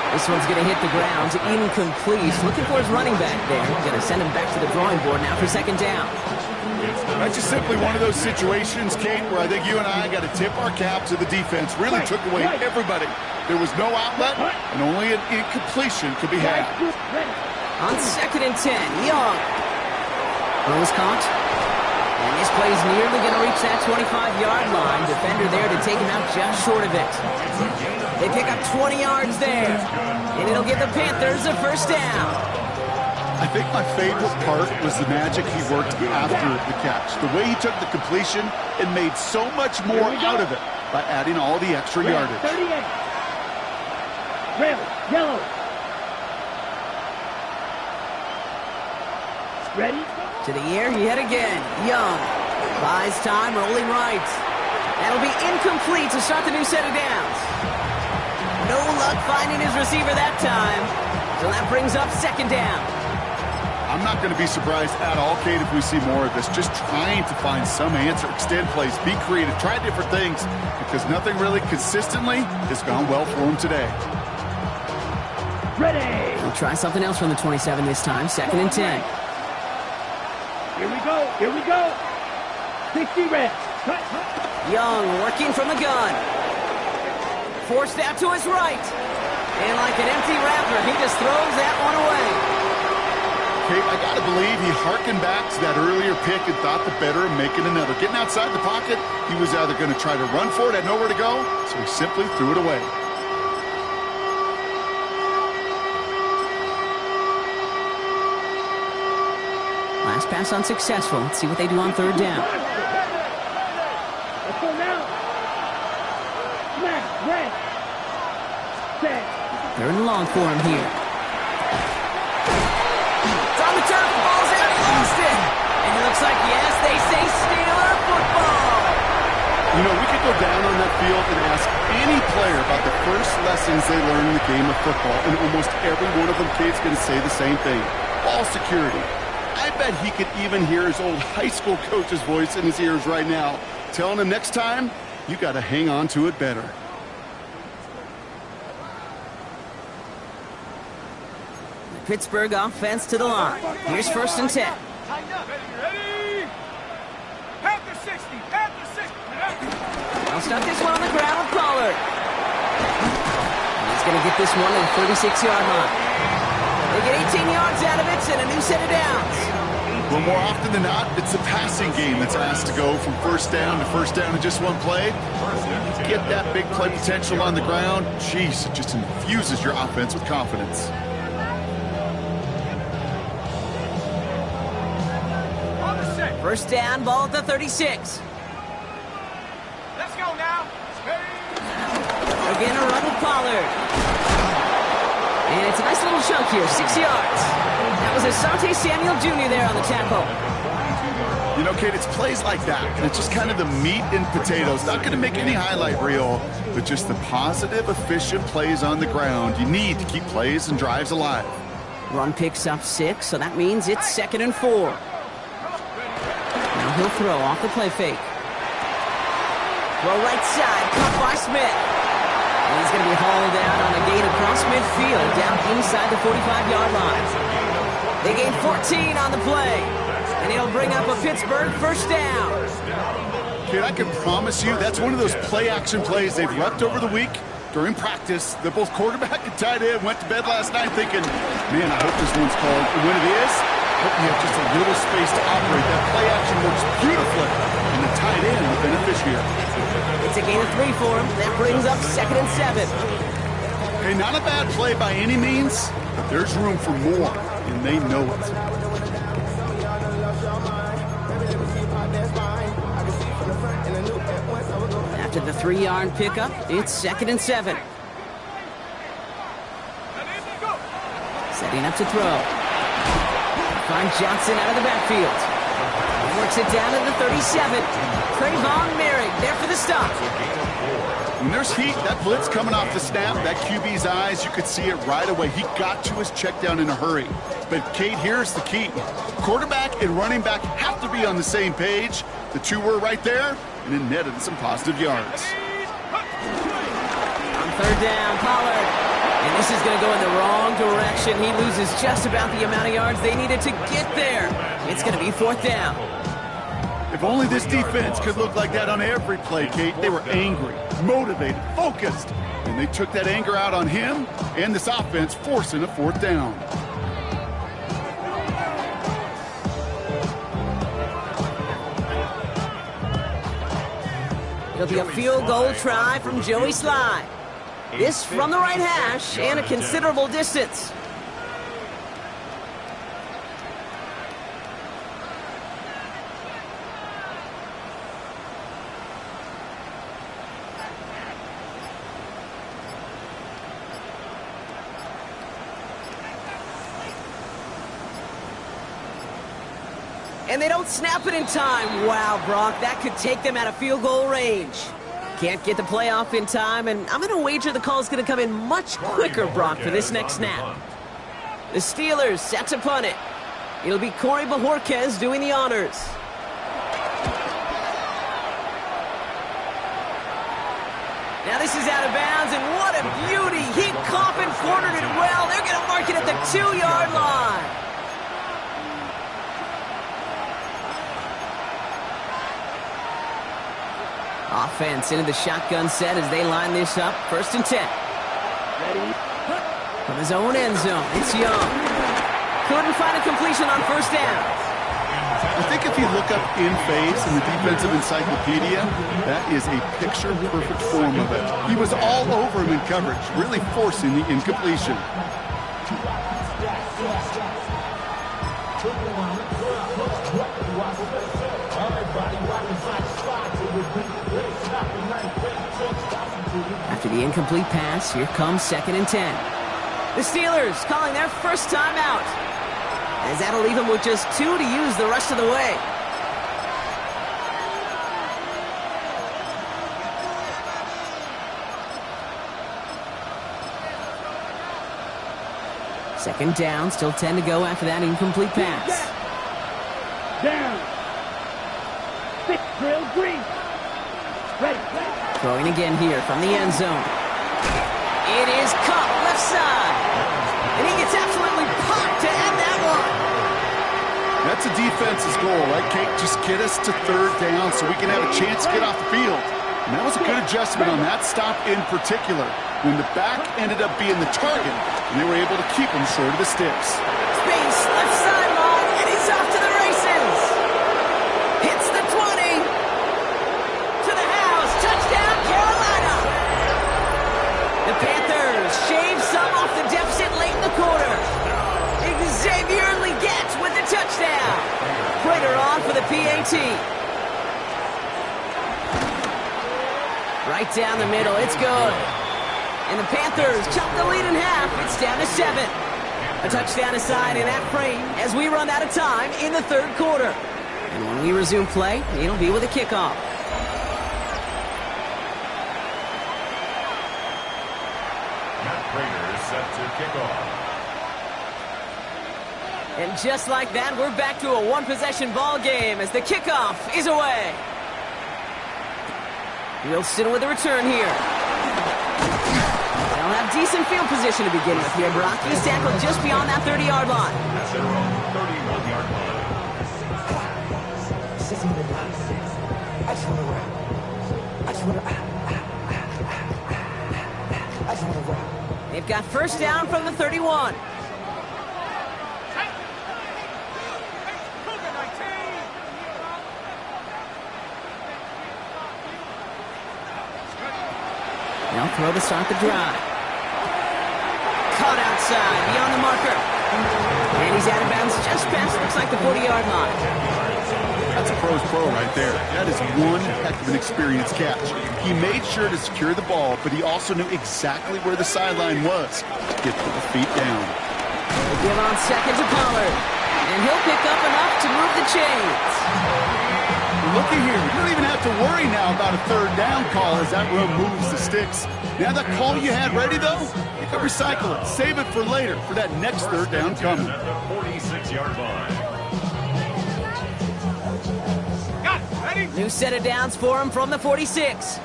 This one's going to hit the ground, incomplete. Looking for his running back there. Going to send him back to the drawing board now for second down. That's just simply one of those situations, Kate, where I think you and I got to tip our cap to the defense. Really took away everybody. There was no outlet, and only an incompletion could be had. On second and 10, Young. Throws caught. And this play's nearly going to reach that 25-yard line. Defender there to take him out just short of it. They pick up 20 yards there. And it'll give the Panthers a first down. I think my favorite part was the magic he worked after the catch. The way he took the completion and made so much more out of it by adding all the extra yardage. 38. Red, yellow. Ready? To the air yet again. Young. Buys time, rolling right. That'll be incomplete to start the new set of downs. No luck finding his receiver that time. So that brings up second down. I'm not going to be surprised at all, Kate, if we see more of this. Just trying to find some answer, extend plays, be creative, try different things, because nothing really consistently has gone well for him today. Ready. We'll try something else from the 27 this time. Second and 10. Here we go. Here we go. 60 red. Cut. Young working from the gun. Forced out to his right. And like an empty wrapper, he just throws that one away. Kate, I got to believe he harkened back to that earlier pick and thought the better of making another. Getting outside the pocket, he was either going to try to run for it, had nowhere to go, so he simply threw it away. Last pass unsuccessful. Let's see what they do on third down. Let's go now. Smash, red. Set. Third and long for him here. It's on the turf, ball's out, he lost it. And it looks like, yes, they say Steeler football. You know, we could go down on that field and ask any player about the first lessons they learned in the game of football, and almost every one of them, Kate's going to say the same thing. Ball security. I bet he could even hear his old high school coach's voice in his ears right now, telling him next time, you got to hang on to it better. The Pittsburgh offense to the line. Here's first and 10. Ready? Panther 60, Panther 60. I'll stop this one on the ground with Pollard. He's going to get this one at the 36-yard line. They get 18 yards out of it and a new set of downs. Well, more often than not, it's the passing game that's asked to go from first down in just one play. Get that big play potential on the ground. Jeez, it just infuses your offense with confidence. First down, ball at the 36. Let's go now. Again, a run with Pollard. And it's a nice little chunk here, 6 yards. That was Asante Samuel Jr. there on the tackle. You know, Kate, it's plays like that. And it's just kind of the meat and potatoes. Not going to make any highlight reel, but just the positive, efficient plays on the ground. You need to keep plays and drives alive. Run picks up 6, so that means it's 2nd and 4. Now he'll throw off the play fake. Throw right side, caught by Smith. And he's going to be hauled down on a gain across midfield, down inside the 45-yard line. They gain 14 on the play, and it'll bring up a Pittsburgh first down. Kid, I can promise you that's one of those play-action plays they've repped over the week during practice. That both quarterback and tight end went to bed last night thinking, man, I hope this one's called. And when it is, hope you have just a little space to operate. That play-action works beautifully, and the tight end, the beneficiary. It's a gain of 3 for him. That brings up 2nd and 7. Okay, not a bad play by any means, but there's room for more, and they know it. After the 3-yard pickup, it's 2nd and 7. Setting up to throw. Find Johnson out of the backfield. He works it down to the 37. Trayvon Merrick there for the stop. When there's heat, that blitz coming off the snap, that QB's eyes, you could see it right away. He got to his check down in a hurry. But, Kate, here's the key. Quarterback and running back have to be on the same page. The two were right there, and it netted some positive yards. On 3rd down, Pollard. And this is going to go in the wrong direction. He loses just about the amount of yards they needed to get there. It's going to be 4th down. If only this defense could look like that on every play, Kate. They were angry, motivated, focused, and they took that anger out on him and this offense, forcing a 4th down. It'll be a field goal try from Joey Slye. This from the right hash and a considerable distance. And they don't snap it in time. Wow, Brock, that could take them out of field goal range. Can't get the play off in time, and I'm going to wager the call's going to come in much quicker, Brock, for this next snap. The Steelers set to punt it. It'll be Corey Bojorquez doing the honors. Now this is out of bounds, and what a beauty. He Coffin cornered it well. They're going to mark it at the 2-yard line. Offense into the shotgun set as they line this up. 1st and 10. From his own end zone, it's Young. Couldn't find a completion on 1st down. I think if you look up in phase in the defensive encyclopedia, that is a picture-perfect form of it. He was all over him in coverage, really forcing the incompletion. After the incomplete pass, here comes 2nd and 10. The Steelers calling their first time out, as that'll leave them with just 2 to use the rest of the way. Second down, still 10 to go after that incomplete pass. Down. 6, Drill Green. Ready. Throwing again here from the end zone. It is Kupp, left side. And he gets absolutely popped to end that one. That's a defense's goal, right, Kate? Just get us to 3rd down so we can have a chance to get off the field. And that was a good adjustment on that stop in particular, when the back ended up being the target, and they were able to keep him short of the sticks. Space, left sideline, and he's off to the races. Hits the 20. To the house, touchdown, Carolina. The Panthers shave some off the deficit late in the quarter. Xavier Legette with the touchdown. Prater Defender on for the PAT. Right down the middle. It's good. And the Panthers chop the lead in half. It's down to 7. A touchdown aside in that frame as we run out of time in the third quarter. And when we resume play, it'll be with a kickoff. Matt Prater is set to kick off. And just like that, we're back to a one-possession ball game as the kickoff is away. Wilson with a return here. They'll have decent field position to begin with here. Brock is tackled just beyond that 30-yard line. At their own 31-yard line. They've got first down from the 31. They'll throw to start the drive. Caught outside, beyond the marker. And he's out of bounds just past, looks like the 40-yard line. That's a pro's pro right there. That is one heck of an experienced catch. He made sure to secure the ball, but he also knew exactly where the sideline was to get the feet down. They give on second to Pollard. And he'll pick up enough to move the chains. Looky here, you don't even have to worry now about a third down call as that row moves the sticks. Now that call you had ready, though, you can recycle it. Save it for later for that next third down coming. At the 46-yard line. Got it. Ready? New set of downs for him from the 46.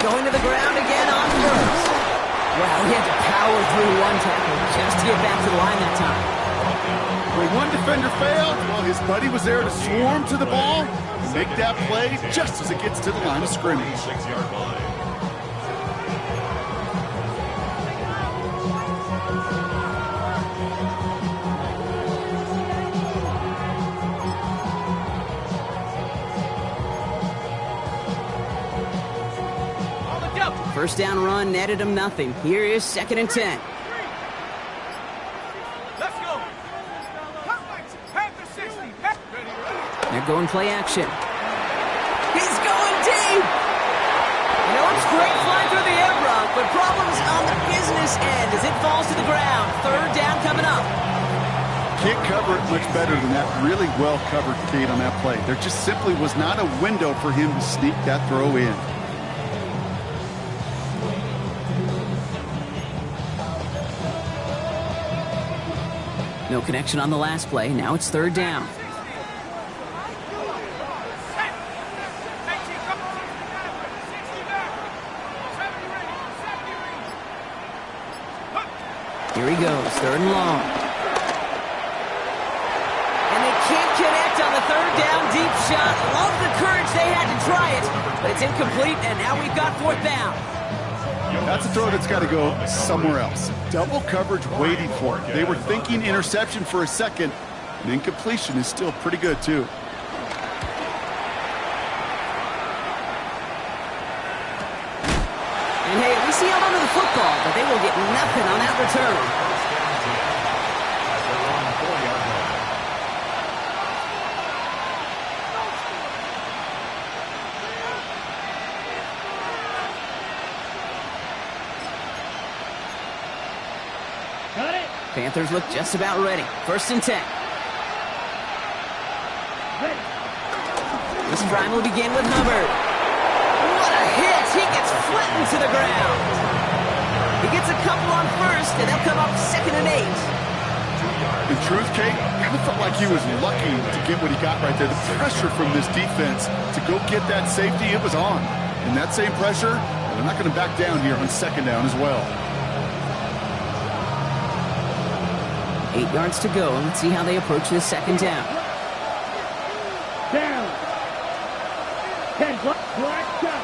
Going to the ground again on first. Wow, he had to power through one tackle just to get back to the line that time. When one defender failed, well, his buddy was there to swarm to the ball and make that play just as it gets to the line of scrimmage. 46-yard line. First down run netted him nothing. Here is 2nd and 10. Let's go. Panther 60. Ready. They're going play action. He's going deep. You know, it's great flying through the air, Brock, but problems on the business end as it falls to the ground. Third down coming up. Can't cover it much better than that really well-covered Cade on that play. There just simply was not a window for him to sneak that throw in. No connection on the last play. Now it's third down. Here he goes, third and long. And they can't connect on the third down deep shot. Love the courage they had to try it, but it's incomplete, and now we've got fourth down. That's a throw that's got to go somewhere else. Double coverage waiting for it. They were thinking interception for a second, and incompletion is still pretty good, too. And hey, at least he held onto the football, but they will get nothing on that return. At their own 4-yard line. Got it. Panthers look just about ready. First and 10. Ready. This drive will begin with Hubbard. What a hit! He gets flattened to the ground. He gets a couple on first, and they'll come up 2nd and 8. In truth, Kate, I felt like he was lucky to get what he got right there. The pressure from this defense to go get that safety, it was on. And that same pressure, they're not going to back down here on 2nd down as well. 8 yards to go, and let's see how they approach this 2nd down. Down. 10 black shot.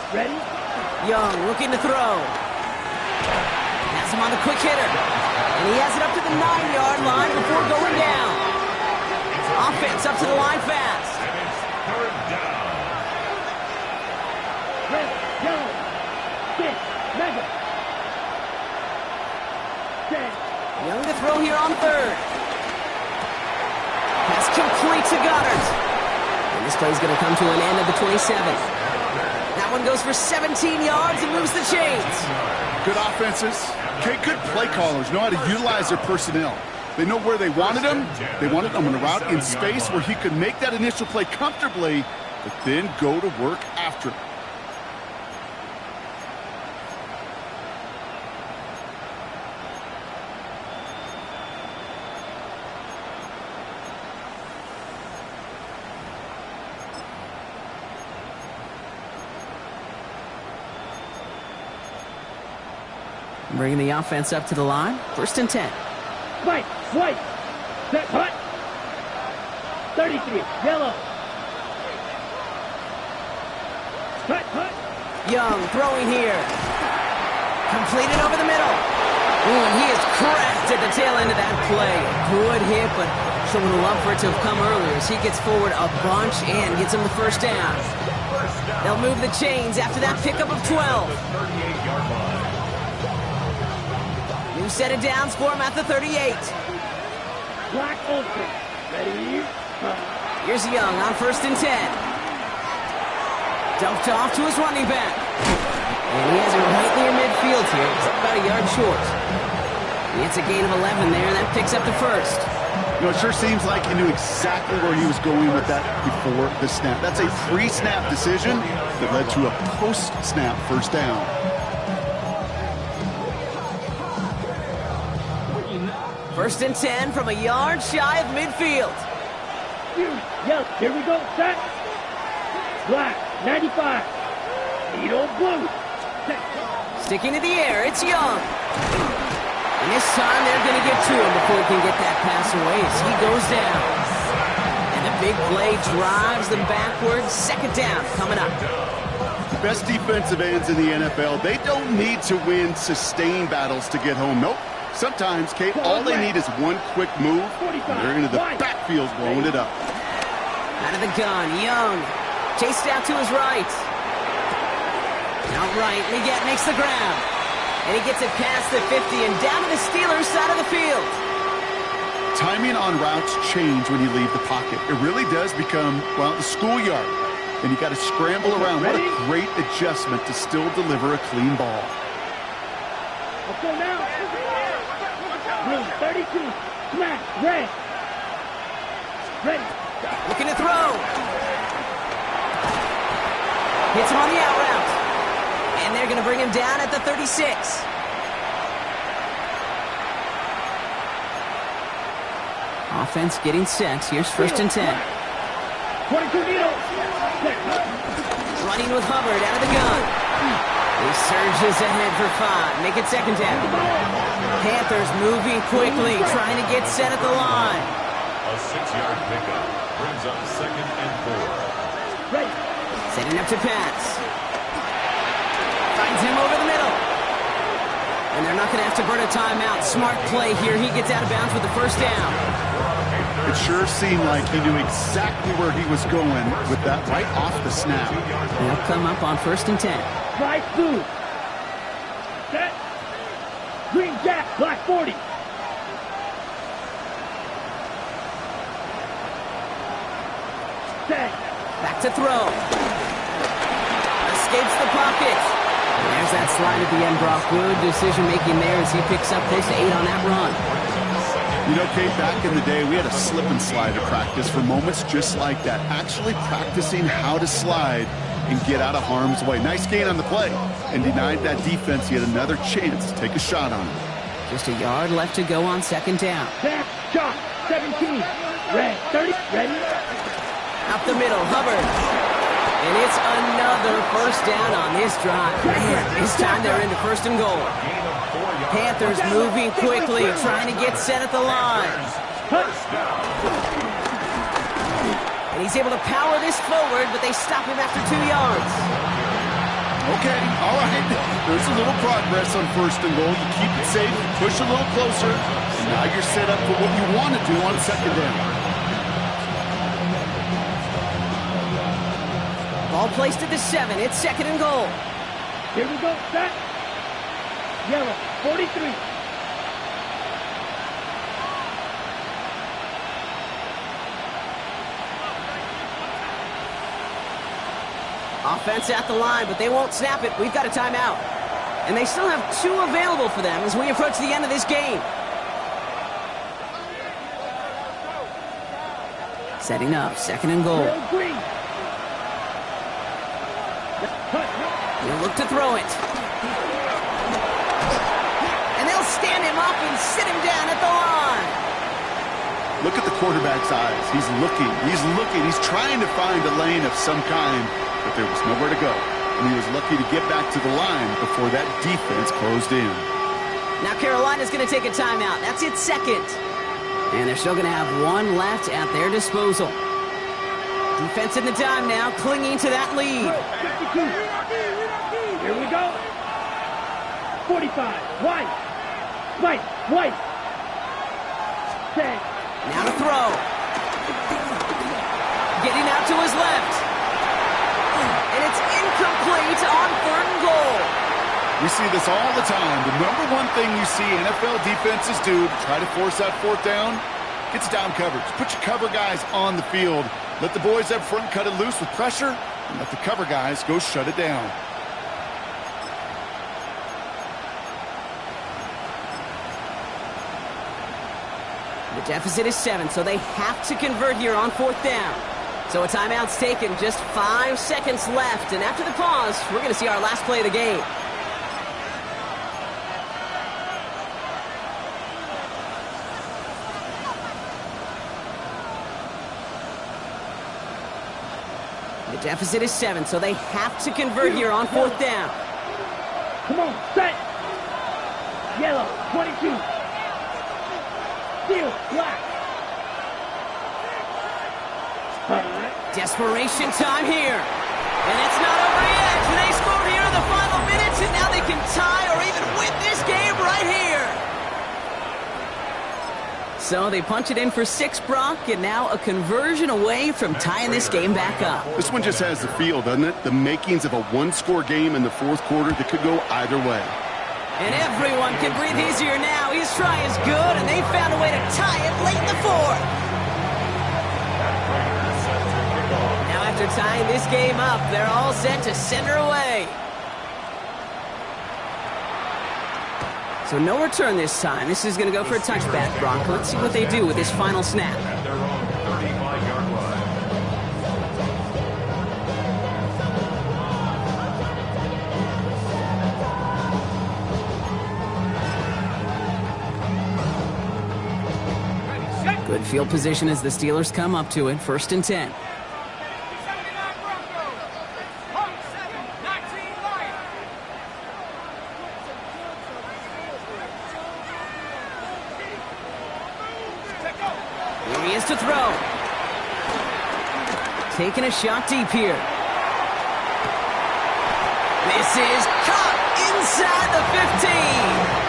Ready? Young looking to throw. Has him on the quick hitter. And he has it up to the 9-yard line before going down. Offense up to the line fast. And it's third down. Ready. Go. 6. Mega. throw here on third. Pass complete to Goddard. And this play's going to come to an end at the 27. That one goes for 17 yards and moves the chains. Good offenses. Okay, good play callers know how to utilize their personnel. They know where they wanted him. They wanted him on a route in space where he could make that initial play comfortably, but then go to work after. Bringing the offense up to the line. 1st and 10. Fight, swipe, set, hut. 33, yellow. Hut, hut. Young throwing here. Completed over the middle. Ooh, and he is cracked at the tail end of that play. Good hit, but someone will love for it to have come earlier as he gets forward a bunch and gets him the 1st down. They'll move the chains after that pickup of 12. 38-yard line. New set of downs for him at the 38. Black open. Ready? Here's Young on 1st and 10. Dumped off to his running back. And he has it right near midfield here. He's about a yard short. He gets a gain of 11 there, and that picks up the 1st. You know, it sure seems like he knew exactly where he was going with that before the snap. That's a pre-snap decision that led to a post-snap 1st down. 1st and 10 from a yard shy of midfield. Yes, here we go, set. Black, 95. Needle blue. Set. Sticking to the air, it's Young. And this time they're going to get to him before he can get that pass away as he goes down. And the big play drives them backwards. 2nd down coming up. The best defensive ends in the NFL, they don't need to win sustained battles to get home. Nope. Sometimes, Kate, all they need is one quick move, and they're into the backfield blowing it up. Out of the gun, Young. Chased out to his right. Outright, Leggett makes the ground. And he gets it past the 50 and down to the Steelers' side of the field. Timing on routes change when you leave the pocket. It really does become, well, the schoolyard. And you got to scramble around. What a great adjustment to still deliver a clean ball. Let's go now. Blue, 32. Smash, red. Ready. Looking to throw. Hits him on the out route. And they're going to bring him down at the 36. Offense getting set. Here's 1st and 10. 22 needle. Running with Hubbard out of the gun. He surges ahead for 5. Make it 2nd down. Panthers moving quickly, trying to get set at the line. A 6-yard pickup brings up 2nd and 4. Ready. Setting up to pass. Finds him over the middle. And they're not going to have to burn a timeout. Smart play here. He gets out of bounds with the 1st down. It sure seemed like he knew exactly where he was going with that right off the snap. They'll come up on 1st and 10. Right blue. Set. Green jack, black 40. Set. Back to throw. Escapes the pocket. And there's that slide at the end, Brock. Good decision-making there as he picks up close to 8 on that run. You know, Kate, back in the day, we had a slip and slide to practice for moments just like that. Actually practicing how to slide and get out of harm's way. Nice gain on the play and denied that defense yet another chance to take a shot on him. Just a yard left to go on 2nd down. Back, shot, 17. Red, 30, ready. Up the middle, Hubbard. And it's another 1st down on this drive. Man, this time they're into 1st and goal. Panthers moving quickly, trying to get set at the line. And he's able to power this forward, but they stop him after 2 yards. Okay, all right. There's a little progress on 1st and goal. You keep it safe, push a little closer, and now you're set up for what you want to do on 2nd down. Ball placed at the 7. It's 2nd and goal. Here we go, set. Yellow, 43. Offense at the line, but they won't snap it. We've got a timeout. And they still have 2 available for them as we approach the end of this game. Setting up, 2nd and goal. He'll look to throw it. And they'll stand him up and sit him down at the line. Look at the quarterback's eyes. He's looking. He's trying to find a lane of some kind, but there was nowhere to go. And he was lucky to get back to the line before that defense closed in. Now Carolina's going to take a timeout. That's its 2nd. And they're still going to have 1 left at their disposal. Defense in the dime now, clinging to that lead. 52. Here we go. 45. White. Set. Now to throw. Getting out to his left. And it's incomplete on 3rd and goal. We see this all the time. The number one thing you see NFL defenses do to try to force that 4th down, gets down coverage. Put your cover guys on the field. Let the boys up front cut it loose with pressure, and let the cover guys go shut it down. The deficit is 7, so they have to convert here on 4th down. So a timeout's taken, just 5 seconds left, and after the pause, we're going to see our last play of the game. The deficit is 7, so they have to convert here on 4th down. Come on, set. Yellow, 22. Steel, black. Desperation time here. And it's not over yet. They scored here in the final minutes, and now they can tie or even win this game right here. So they punch it in for 6, Brock, and now a conversion away from tying this game back up. This one just has the feel, doesn't it? The makings of a 1-score game in the 4th quarter that could go either way. And everyone can breathe easier now. His try is good, and they found a way to tie it late in the 4th. Now after tying this game up, they're all set to send her away. So no return this time. This is going to go for a touchback, Brock. Let's see what they do with this final snap. At their own 35-yard line. Good field position as the Steelers come up to it. 1st and 10. 79 Broncos. Hawk 7, 19 Lions. Here he is to throw. Taking a shot deep here. This is caught inside the 15.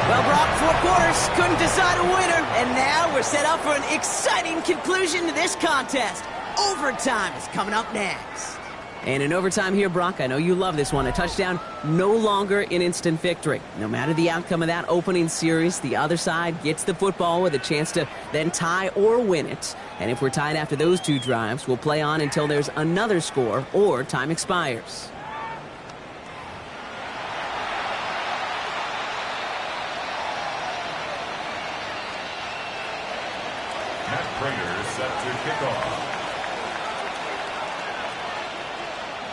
Well, Brock, 4 quarters couldn't decide a winner, and now we're set up for an exciting conclusion to this contest. Overtime is coming up next. And in overtime here, Brock, I know you love this one. A touchdown, no longer an instant victory. No matter the outcome of that opening series, the other side gets the football with a chance to then tie or win it. And if we're tied after those 2 drives, we'll play on until there's another score or time expires. Matt Prater set to kick off.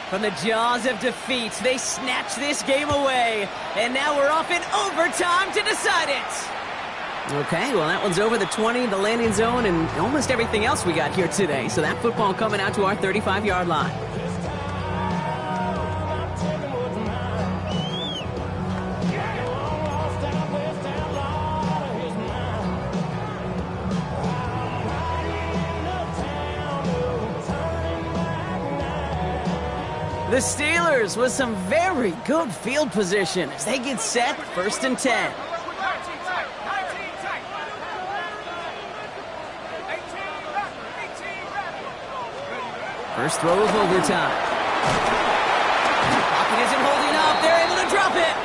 From the jaws of defeat, they snatch this game away. And now we're off in overtime to decide it. Okay, well, that one's over the 20, the landing zone, and almost everything else we got here today. So that football coming out to our 35-yard line. The Steelers with some very good field position as they get set, 1st and 10. 19 tight. 19 tight. 18 left. 18 left. First throw of overtime. Pocket isn't holding up. They're able to drop it.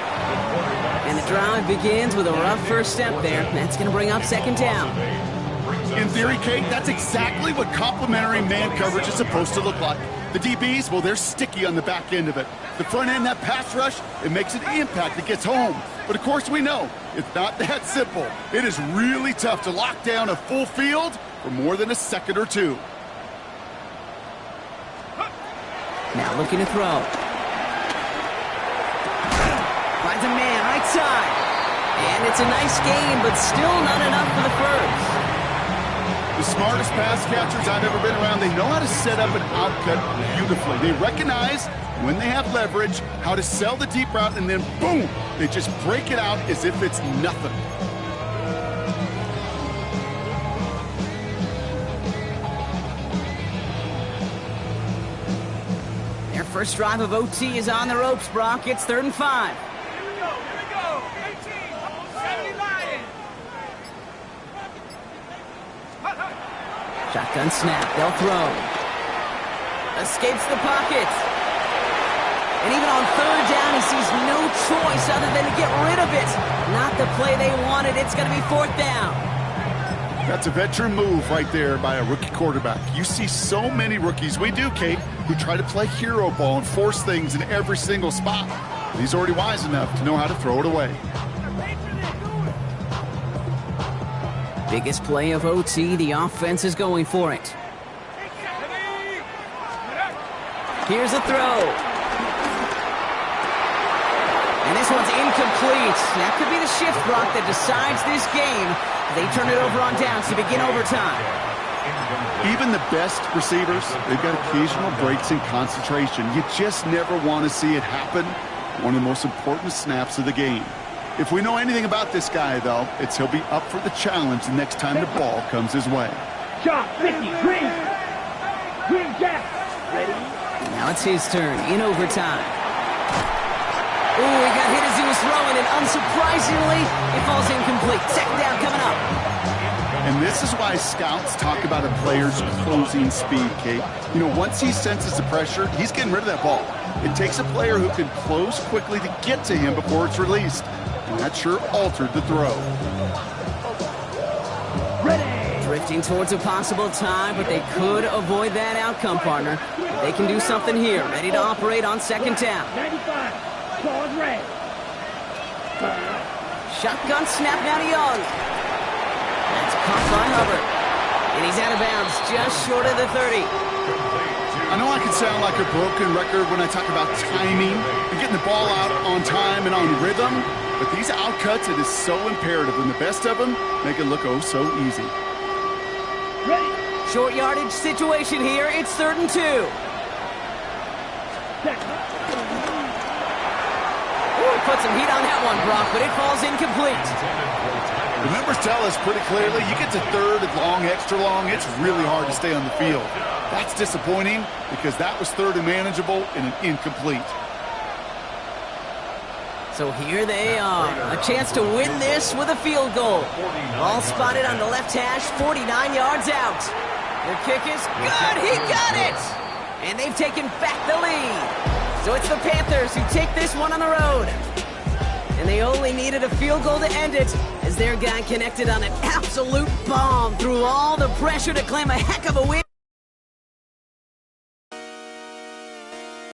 And the drive begins with a rough first step there. That's going to bring up 2nd down. Brings In theory, Kate, that's exactly what complementary man coverage is supposed to look like. The DBs, well, they're sticky on the back end of it. The front end, that pass rush, it makes an impact that gets home. But of course we know, it's not that simple. It is really tough to lock down a full field for more than a second or two. Now looking to throw. Finds a man, right side. And it's a nice game, but still not enough for the first. The smartest pass catchers I've ever been around, they know how to set up an outcut beautifully. They recognize when they have leverage, how to sell the deep route, and then boom, they just break it out as if it's nothing. Their first drive of OT is on the ropes, Brock. It's 3rd and 5. Here we go. 18, 70 Lions. Shotgun snap, they'll throw. Escapes the pocket. And even on 3rd down, he sees no choice other than to get rid of it. Not the play they wanted. It's going to be 4th down. That's a veteran move right there by a rookie quarterback. You see so many rookies, we do, Kate, who try to play hero ball and force things in every single spot. He's already wise enough to know how to throw it away. Biggest play of OT, the offense is going for it. Here's a throw. And this one's incomplete. That could be the shift, Brock, that decides this game. They turn it over on downs to begin overtime. Even the best receivers, they've got occasional breaks in concentration. You just never want to see it happen. One of the most important snaps of the game. If we know anything about this guy, though, it's he'll be up for the challenge the next time the ball comes his way. Shot 50, Green. Green Jack. Ready? Now it's his turn in overtime. Ooh, he got hit as he was throwing, and unsurprisingly, it falls incomplete. 2nd down coming up. And this is why scouts talk about a player's closing speed, Kate. You know, once he senses the pressure, he's getting rid of that ball. It takes a player who can close quickly to get to him before it's released. And that sure altered the throw. Ready. Drifting towards a possible tie, but they could avoid that outcome, partner. They can do something here. Ready to operate on 2nd down. 95. Claude Ray. Shotgun snap now to Young. That's caught by Hubbard. And he's out of bounds just short of the 30. I know I can sound like a broken record when I talk about timing and getting the ball out on time and on rhythm, but these outcuts, it is so imperative, and the best of them make it look oh so easy. Ready. Short yardage situation here. It's 3rd and 2. Ooh, put some heat on that one, Brock, but it falls incomplete. The numbers tell us pretty clearly, you get to 3rd and long, extra long, it's really hard to stay on the field. That's disappointing because that was 3rd and manageable and an incomplete. So here they are, a chance to win this with a field goal. All spotted on the left hash, 49 yards out. Their kick is good, he got it! And they've taken back the lead. So it's the Panthers who take this one on the road. And they only needed a field goal to end it, as their guy connected on an absolute bomb through all the pressure to claim a heck of a win.